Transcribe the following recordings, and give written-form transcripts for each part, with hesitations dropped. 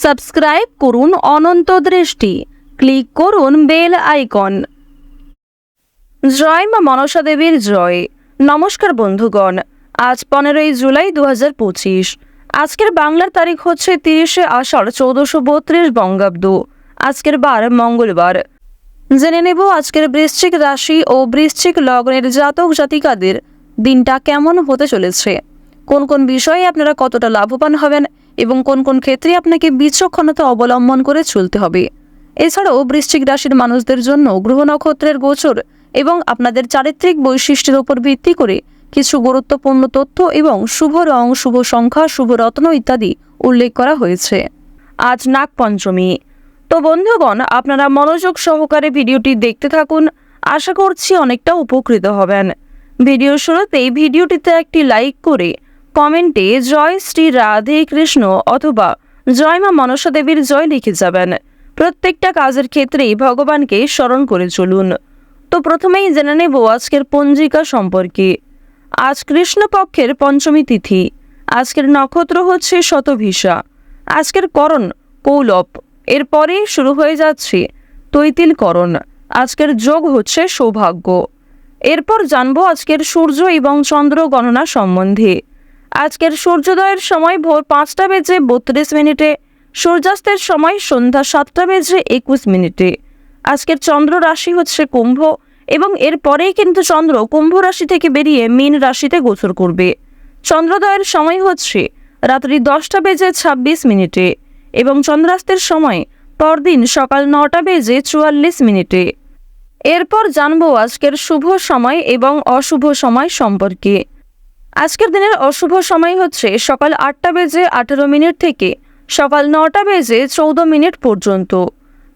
Subscribe করুন অনন্ত দৃষ্টি, click করুন বেল আইকন। জয় মা মনসা দেবীর জয়। নমস্কার বন্ধুগণ, আজ 15ই জুলাই 2025। আজকের বাংলার তারিখ হচ্ছে 30শে আষাঢ় 1432 বঙ্গাব্দ। আজকের বার মঙ্গলবার। জেনে নেব আজকের বৃশ্চিক রাশি ও বৃশ্চিক লগ্নের জাতক জাতিকাদের দিনটা কেমন হতে চলেছে, কোন কোন বিষয়ে আপনারা কতটা লাভবান হবেন এবং কোন কোন ক্ষেত্রে আপনাকে বিচক্ষণতা অবলম্বন করে চলতে হবে। এছাড়াও বৃশ্চিক রাশির মানুষদের জন্য গ্রহ নক্ষত্রের গোচর এবং আপনাদের চারিত্রিক বৈশিষ্ট্যের উপর ভিত্তি করে কিছু গুরুত্বপূর্ণ তথ্য এবং শুভ রং, শুভ সংখ্যা, শুভ রত্ন ইত্যাদি উল্লেখ করা হয়েছে। আজ নাগ পঞ্চমী। তো বন্ধুগণ, আপনারা মনোযোগ সহকারে ভিডিওটি দেখতে থাকুন, আশা করছি অনেকটা উপকৃত হবেন। ভিডিও শুরুতেই ভিডিওটিতে একটি লাইক করে কমেন্টে জয় শ্রী রাধে কৃষ্ণ অথবা জয় মা মনসা দেবীর জয় লিখে যাবেন। প্রত্যেকটা কাজের ক্ষেত্রেই ভগবানকে স্মরণ করে চলুন। তো প্রথমেই জেনে নেব আজকের পঞ্জিকা সম্পর্কে। আজ কৃষ্ণপক্ষের পঞ্চমী তিথি। আজকের নক্ষত্র হচ্ছে শতভিষা। আজকের করণ কৌলব। এরপরে শুরু হয়ে যাচ্ছে তৈতিলকরণ। আজকের যোগ হচ্ছে সৌভাগ্য। এরপর জানবো আজকের সূর্য এবং চন্দ্র গণনা সম্বন্ধে। আজকের সূর্যোদয়ের সময় ভোর 5টা বেজে 32 মিনিটে, সূর্যাস্তের সময় সন্ধ্যা 7টা বেজে 21 মিনিটে। আজকের চন্দ্র রাশি হচ্ছে কুম্ভ এবং এরপরেই কিন্তু চন্দ্র কুম্ভ রাশি থেকে বেরিয়ে মীন রাশিতে গোচর করবে। চন্দ্রোদয়ের সময় হচ্ছে রাত্রি 10টা বেজে 26 মিনিটে এবং চন্দ্রাস্তের সময় পরদিন সকাল 9টা বেজে 44 মিনিটে। এরপর জানবো আজকের শুভ সময় এবং অশুভ সময় সম্পর্কে। আজকের দিনের অশুভ সময় হচ্ছে সকাল 8টা বেজে 18 মিনিট থেকে সকাল 9টা বেজে 14 মিনিট পর্যন্ত।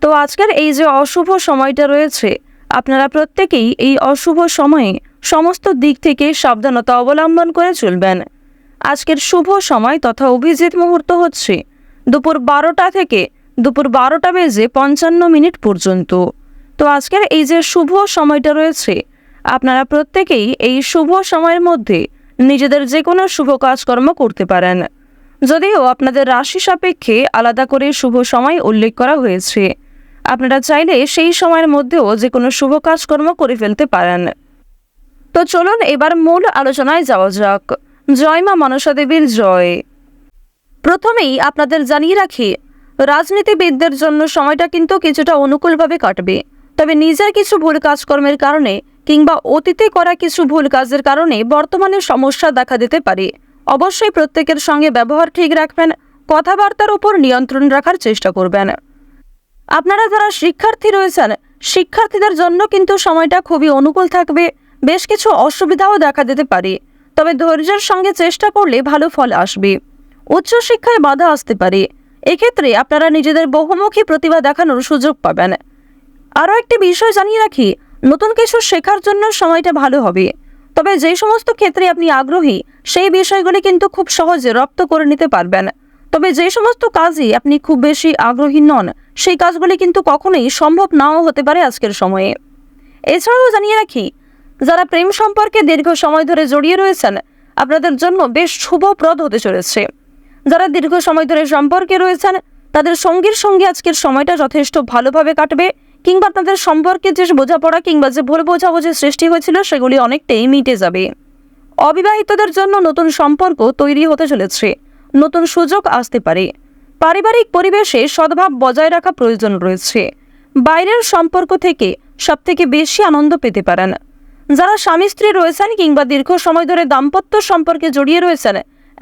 তো আজকের এই যে অশুভ সময়টা রয়েছে, আপনারা প্রত্যেকেই এই অশুভ সময়ে সমস্ত দিক থেকে সাবধানতা অবলম্বন করে চলবেন। আজকের শুভ সময় তথা অভিজিৎ মুহূর্ত হচ্ছে দুপুর 12টা থেকে দুপুর 12টা বেজে 55 মিনিট পর্যন্ত। তো আজকের এই যে শুভ সময়টা রয়েছে, আপনারা প্রত্যেকেই এই শুভ সময়ের মধ্যে নিজেদের যে কোনো শুভ কাজকর্ম করতে পারেন, যদিও আপনাদের রাশি সাপেক্ষে আলাদা করে শুভ সময় উল্লেখ করা হয়েছে। আপনারা চাইলে সেই সময়ের মধ্যেও যে কোনো শুভ কাজকর্ম করে ফেলতে পারেন। তো চলুন এবার মূল আলোচনায় যাওয়া যাক। জয় মা মনসা দেবীর জয়। প্রথমেই আপনাদের জানিয়ে রাখি, রাজনীতিবিদদের জন্য সময়টা কিন্তু কিছুটা অনুকূলভাবে কাটবে। তবে নিজের কিছু ভুল কাজকর্মের কারণে কিংবা অতীতে করা কিছু ভুল কাজের কারণে বর্তমানে সমস্যা দেখা দিতে পারে। অবশ্যই প্রত্যেকের সঙ্গে ব্যবহার ঠিক রাখবেন, কথাবার্তার উপর নিয়ন্ত্রণ রাখার চেষ্টা করবেন। আপনারা যারা শিক্ষার্থী রয়েছেন, শিক্ষার্থীদের জন্য কিন্তু সময়টা খুবই অনুকূল থাকবে। বেশ কিছু অসুবিধাও দেখা দিতে পারে, তবে ধৈর্যের সঙ্গে চেষ্টা করলে ভালো ফল আসবে। উচ্চশিক্ষায় বাধা আসতে পারে, এক্ষেত্রে আপনারা নিজেদের বহুমুখী প্রতিভা দেখানোর সুযোগ পাবেন। আরও একটি বিষয় জানিয়ে রাখি, নতুন কিছু শেখার জন্য সময়টা ভালো হবে। তবে যে সমস্ত ক্ষেত্রে আপনি আগ্রহী সেই বিষয়গুলি কিন্তু খুব সহজে রপ্ত করে নিতে পারবেন। তবে যে সমস্ত কাজই আপনি খুব বেশি আগ্রহী নন, সেই কাজগুলি কিন্তু কখনোই সম্ভব নাও হতে পারে আজকের সময়ে। এছাড়াও জানিয়ে রাখি, যারা প্রেম সম্পর্কে দীর্ঘ সময় ধরে জড়িয়ে রয়েছেন, আপনাদের জন্য বেশ শুভপ্রদ হতে চলেছে। যারা দীর্ঘ সময় ধরে সম্পর্কে রয়েছেন, তাদের সঙ্গীর সঙ্গে আজকের সময়টা যথেষ্ট ভালোভাবে কাটবে, কিংবা আপনাদের সম্পর্কে যে বোঝাপড়া কিংবা যে ভুল বোঝাবুঝির সৃষ্টি হয়েছিল সেগুলি অনেকটাই মিটে যাবে। অবিবাহিতদের জন্য নতুন সম্পর্ক তৈরি হতে চলেছে, নতুন সুযোগ আসতে পারে। পারিবারিক পরিবেশে সদ্ভাব বজায় রাখা প্রয়োজন রয়েছে। বাইরের সম্পর্ক থেকে সবথেকে বেশি আনন্দ পেতে পারেন। যারা স্বামী স্ত্রী রয়েছেন কিংবা দীর্ঘ সময় ধরে দাম্পত্য সম্পর্কে জড়িয়ে রয়েছেন,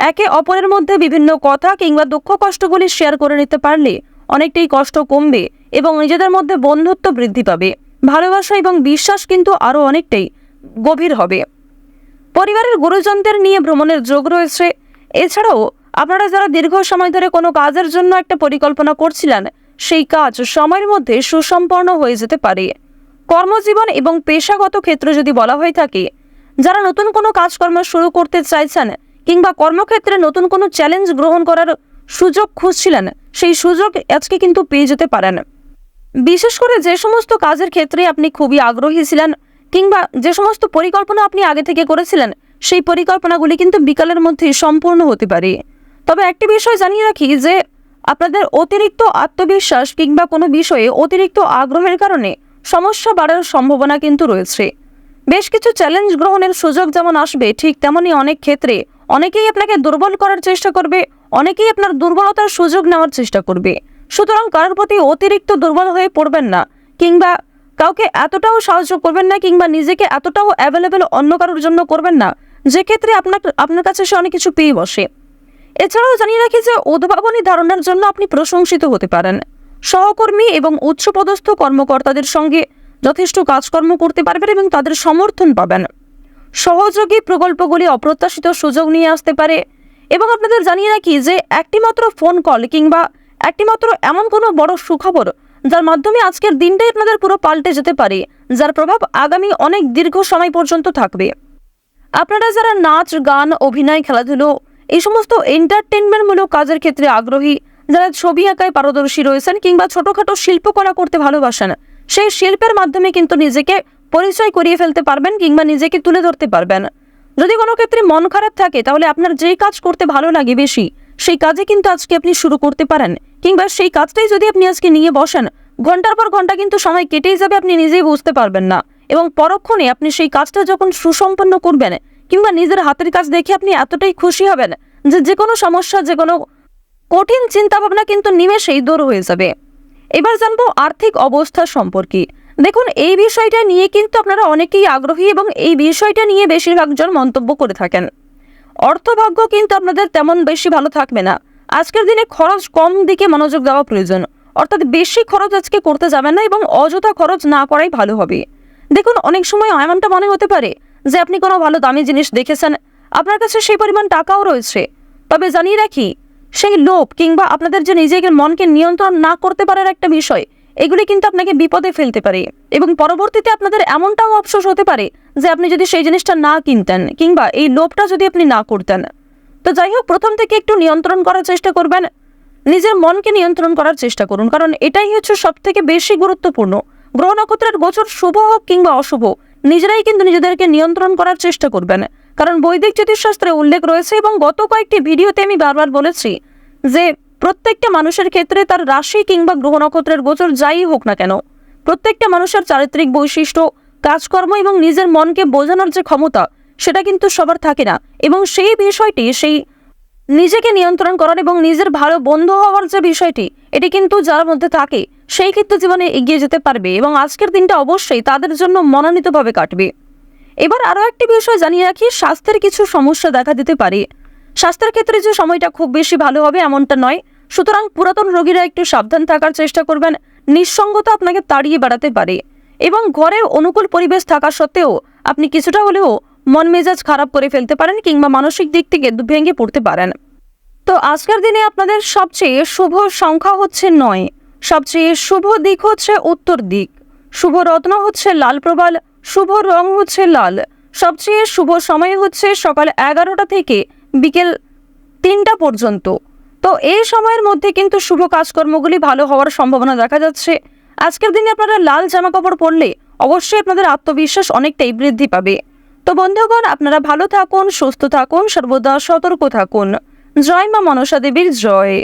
একে অপরের মধ্যে বিভিন্ন কথা কিংবা দুঃখ কষ্টগুলি শেয়ার করে নিতে পারলে অনেকটাই কষ্ট কমবে এবং নিজেদের মধ্যে বন্ধুত্ব বৃদ্ধি পাবে। ভালোবাসা এবং বিশ্বাস কিন্তু আরও অনেকটাই গভীর হবে। পরিবারের গুরুজনদের নিয়ে ভ্রমণের যোগ রয়েছে। এছাড়াও আপনারা যারা দীর্ঘ সময় ধরে কোনো কাজের জন্য একটা পরিকল্পনা করছিলেন, সেই কাজ সময়ের মধ্যে সুসম্পন্ন হয়ে যেতে পারে। কর্মজীবন এবং পেশাগত ক্ষেত্র যদি বলা হয়ে থাকে, যারা নতুন কোনো কাজকর্ম শুরু করতে চাইছেন কিংবা কর্মক্ষেত্রে নতুন কোনো চ্যালেঞ্জ গ্রহণ করার সুযোগ খুঁজছিলেন, সেই সুযোগ আজকে কিন্তু পেয়ে যেতে পারেন। বিশেষ করে যে সমস্ত কাজের ক্ষেত্রে আপনি খুবই আগ্রহী ছিলেন কিংবা যে সমস্ত পরিকল্পনা আপনি আগে থেকে করেছিলেন, সেই পরিকল্পনাগুলি কিন্তু বিকালের মধ্যে সম্পূর্ণ হতে পারে। তবে একটি বিষয় জানিয়ে রাখি যে আপনাদের অতিরিক্ত আত্মবিশ্বাস কিংবা কোনো বিষয়ে অতিরিক্ত আগ্রহের কারণে সমস্যা বাড়ার সম্ভাবনা কিন্তু রয়েছে। বেশ কিছু চ্যালেঞ্জ গ্রহণের সুযোগ যেমন আসবে, ঠিক তেমনই অনেক ক্ষেত্রে অনেকেই আপনাকে দুর্বল করার চেষ্টা করবে, অনেকেই আপনার দুর্বলতার সুযোগ নেওয়ার চেষ্টা করবে। সুতরাং কারোর প্রতি অতিরিক্ত দুর্বল হয়ে পড়বেন না, কিংবা কাউকে এতটাও সাহায্য করবেন না, কিংবা নিজেকে এতটাও অ্যাভেলেবেল অন্য কারোর জন্য করবেন না যে ক্ষেত্রে আপনার কাছে সে অনেক কিছু পেয়ে বসে। এছাড়াও জানিয়ে রাখি যে উদ্ভাবনী ধারণার জন্য আপনি প্রশংসিত হতে পারেন। সহকর্মী এবং উচ্চপদস্থ কর্মকর্তাদের সঙ্গে যথেষ্ট কাজকর্ম করতে পারবেন এবং তাদের সমর্থন পাবেন। সহযোগী প্রকল্পগুলি অপ্রত্যাশিত সুযোগ নিয়ে আসতে পারে। এবং আপনাদের জানিয়ে রাখি যে একটিমাত্র ফোন কল কিংবা একটিমাত্র এমন কোনো বড় সুখবর যার মাধ্যমে আজকের দিনটাই আপনাদের পুরো পাল্টে যেতে পারে, যার প্রভাব আগামী অনেক দীর্ঘ সময় পর্যন্ত থাকবে। আপনারা যারা নাচ, গান, অভিনয়, খেলাধুলো এই সমস্ত এন্টারটেনমেন্টমূলক কাজের ক্ষেত্রে আগ্রহী, যারা ছবি আঁকায় পারদর্শী রয়েছেন কিংবা ছোটখাটো শিল্পকলা করতে ভালোবাসেন, সেই শিল্পের মাধ্যমে কিন্তু নিজেকে পরিচয় করিয়ে ফেলতে পারবেন কিংবা নিজেকে তুলে ধরতে পারবেন। যদি কোনো ক্ষেত্রে মন খারাপ থাকে তাহলে আপনার যেই কাজ করতে ভালো লাগে বেশি, সেই কাজে কিন্তু আজকে আপনি শুরু করতে পারেন, কিংবা সেই কাজটাই যদি আপনি আজকে নিয়ে বসেন, ঘন্টার পর ঘন্টা কিন্তু সময় কেটেই যাবে, আপনি নিজেই বুঝতে পারবেন না। এবং পরক্ষণে আপনি সেই কাজটা যখন সুসম্পন্ন করবেন কিংবা নিজের হাতের কাজ দেখে আপনি এতটাই খুশি হবেন যে কোনো সমস্যা, যে কোনো কঠিন চিন্তাভাবনা কিন্তু নিমেষেই দূর হয়ে যাবে। এবার জানবো আর্থিক অবস্থা সম্পর্কে। দেখুন, এই বিষয়টা নিয়ে কিন্তু আপনারা অনেকেই আগ্রহী এবং এই বিষয়টা নিয়ে বেশিরভাগ জন মন্তব্য করে থাকেন। অর্থভাগ্য কিন্তু আপনাদের তেমন বেশি ভালো থাকবে না। আজকের দিনে খরচ কম দিকে মনোযোগ দেওয়া প্রয়োজন, অর্থাৎ বেশি খরচ আজকে করতে যাবেন না এবং অযথা খরচ না করাই ভালো হবে। দেখুন, অনেক সময় এমনটা মনে হতে পারে যে আপনি কোনো ভালো দামি জিনিস দেখেছেন, আপনার কাছে সেই পরিমাণ টাকাও রয়েছে, তবে জানিয়ে রাখি সেই লোভ কিংবা আপনাদের যে নিজেকে মনকে নিয়ন্ত্রণ না করতে পারার একটা বিষয়, এগুলি কিন্তু আপনাকে বিপদে ফেলতে পারে এবং পরবর্তীতে আপনাদের এমনটাও আফসোস হতে পারে যে আপনি যদি সেই জিনিসটা না কিনতেন কিংবা এই লোভটা যদি আপনি না করতেন। তো যাই হোক, প্রথম থেকে একটু নিয়ন্ত্রণ করার চেষ্টা করবেন, নিজের মনকে নিয়ন্ত্রণ করার চেষ্টা করুন, কারণ এটাই হচ্ছে সব থেকে বেশি গুরুত্বপূর্ণ। গ্রহ নক্ষত্রের গোচর শুভ হোক কিংবা অশুভ, নিজেরাই কিন্তু নিজেদেরকে নিয়ন্ত্রণ করার চেষ্টা করবেন, কারণ বৈদিক জ্যোতিষশাস্ত্রে উল্লেখ রয়েছে এবং গত কয়েকটি ভিডিওতে আমি বারবার বলেছি যে প্রত্যেকটা মানুষের ক্ষেত্রে তার রাশি কিংবা গ্রহ নক্ষত্রের গোচর যাই হোক না কেন, প্রত্যেকটা মানুষের চারিত্রিক বৈশিষ্ট্য, কাজকর্ম এবং নিজের মনকে বোঝানোর যে ক্ষমতা, সেটা কিন্তু সবার থাকে না। এবং সেই বিষয়টি, সেই নিজেকে নিয়ন্ত্রণ করার এবং নিজের ভালো বন্ধু হওয়ার যে বিষয়টি, এটি কিন্তু যার মধ্যে থাকে সেই কিন্তু জীবনে এগিয়ে যেতে পারবে এবং আজকের দিনটা অবশ্যই তাদের জন্য মনোনীতভাবে কাটবে। এবার আরও একটি বিষয় জানিয়ে রাখি, স্বাস্থ্যের কিছু সমস্যা দেখা দিতে পারে। স্বাস্থ্যের ক্ষেত্রে যে সময়টা খুব বেশি ভালো হবে এমনটা নয়, সুতরাং পুরাতন রোগীরা একটু সাবধান থাকার চেষ্টা করবেন। নিঃসঙ্গতা আপনাকে তাড়িয়ে বেড়াতে পারে এবং ঘরে অনুকূল পরিবেশ থাকা সত্ত্বেও আপনি কিছুটা হলেও মন মেজাজ খারাপ করে ফেলতে পারেন কিংবা মানসিক দিক থেকে ভেঙে পড়তে পারেন। তো আজকের দিনে আপনাদের সবচেয়ে শুভ সংখ্যা হচ্ছে 9, সবচেয়ে শুভ দিক হচ্ছে উত্তর দিক, শুভ রত্ন হচ্ছে লাল প্রবাল, শুভ রং হচ্ছে লাল, সবচেয়ে শুভ সময় হচ্ছে সকাল 11টা থেকে বিকেল 3টা পর্যন্ত। তো এই সময়ের মধ্যে কিন্তু শুভ কাজকর্মগুলি ভালো হওয়ার সম্ভাবনা দেখা যাচ্ছে। আজকের দিনে আপনারা লাল জামা কাপড় পরলে অবশ্যই আপনাদের আত্মবিশ্বাস অনেকটাই বৃদ্ধি পাবে। তো বন্ধুগণ, আপনারা ভালো থাকুন, সুস্থ থাকুন, সর্বদা সতর্ক থাকুন। জয় মা মনসা দেবীর জয়।